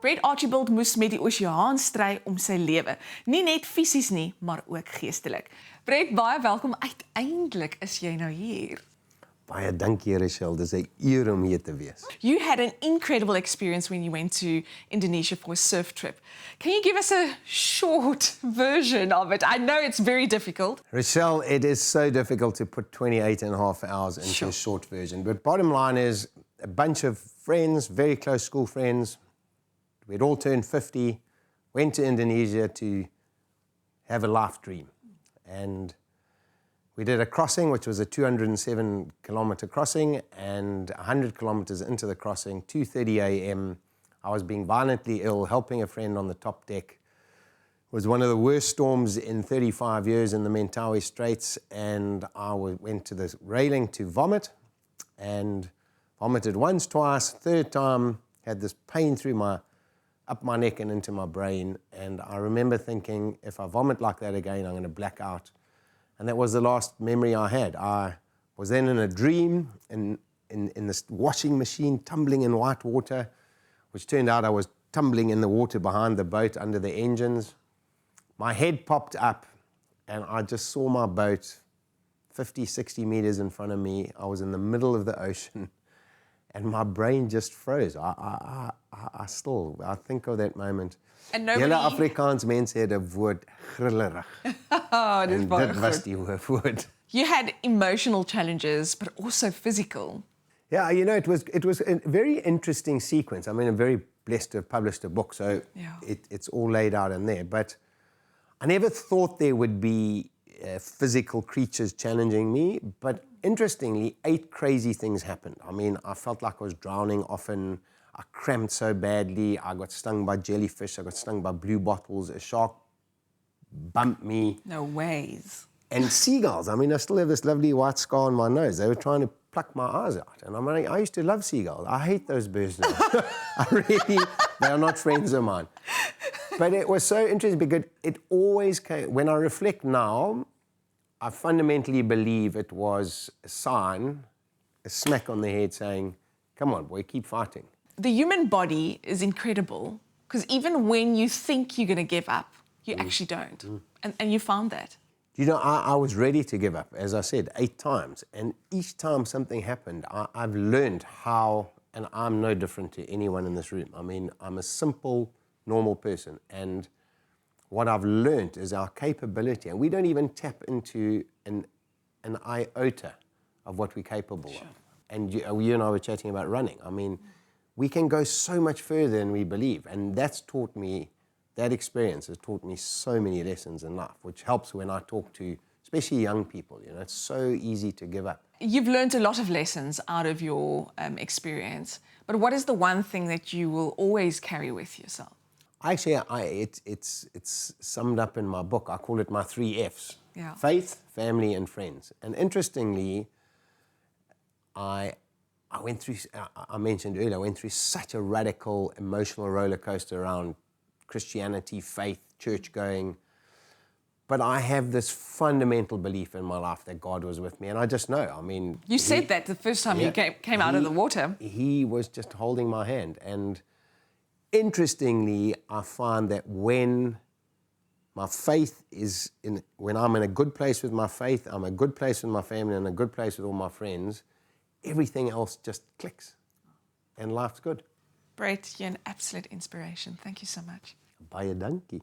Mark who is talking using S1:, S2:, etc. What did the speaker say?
S1: Brett Archibald moes met die oseaan stry om sy lewe. Nie net fisies nie, maar ook geestelik. Brett, baie welkom. Uiteindelik is jy nou hier.
S2: Baie dankie, Archibald. Dis 'n eer om hier te wees.
S1: You had an incredible experience when you went to Indonesia for a surf trip. Can you give us a short version of it? I know it's very difficult.
S2: Rochelle, it is so difficult to put 28 and a half hours into a short version. But bottom line is, a bunch of friends, very close school friends, we'd all turned 50, went to Indonesia to have a life dream. And we did a crossing, which was a 207-kilometer crossing, and 100 kilometers into the crossing, 2:30 a.m., I was being violently ill, helping a friend on the top deck. It was one of the worst storms in 35 years in the Mentawai Straits, and I went to the railing to vomit, and vomited once, twice, third time, had this pain up my neck and into my brain, and I remember thinking, if I vomit like that again, I'm going to black out. And that was the last memory I had. I was then in a dream in this washing machine, tumbling in white water, which turned out I was tumbling in the water behind the boat under the engines. My head popped up, and I just saw my boat 50, 60 meters in front of me. I was in the middle of the ocean, and my brain just froze. I think of that moment.
S1: And nobody...
S2: Julle Afrikaans mense het 'n woord grillerig.
S1: Oh, dis baie
S2: dit was die woord.
S1: You had emotional challenges, but also physical.
S2: Yeah, you know, it was a very interesting sequence. I mean, I'm very blessed to have published a book, so it's all laid out in there. But I never thought there would be physical creatures challenging me, but interestingly, 8 crazy things happened. I mean, I felt like I was drowning often. I cramped so badly. I got stung by jellyfish. I got stung by blue bottles. A shark bumped me.
S1: No ways.
S2: And seagulls. I mean, I still have this lovely white scar on my nose. They were trying to pluck my eyes out. And I used to love seagulls. I hate those birds now. They are not friends of mine. But it was so interesting because it always came, when I reflect now, I fundamentally believe it was a sign, a smack on the head saying, come on, boy, keep fighting.
S1: The human body is incredible because even when you think you're going to give up, you actually don't. And you found that.
S2: You know, I was ready to give up, as I said, 8 times. And each time something happened, I've learned how, and I'm no different to anyone in this room. I mean, I'm a simple, normal person. And what I've learned is our capability, and we don't even tap into an iota of what we're capable of. And you and I were chatting about running. I mean, we can go so much further than we believe. And that's taught me, that experience has taught me so many lessons in life, which helps when I talk to, especially young people. You know, it's so easy to give up.
S1: You've learned a lot of lessons out of your experience. But what is the one thing that you will always carry with yourself?
S2: Actually, it's summed up in my book. I call it my 3 Fs.
S1: Yeah.
S2: Faith, family, and friends. And interestingly, I went through, I mentioned earlier, I went through such a radical emotional roller coaster around Christianity, faith, church going. But I have this fundamental belief in my life that God was with me. And I just know, I mean...
S1: You said that the first time you came out of the water.
S2: He was just holding my hand. And interestingly, I find that when my faith is when I'm in a good place with my faith, I'm in a good place with my family, and a good place with all my friends, everything else just clicks. And life's good.
S1: Brett, you're an absolute inspiration. Thank you so much.
S2: Baie dankie.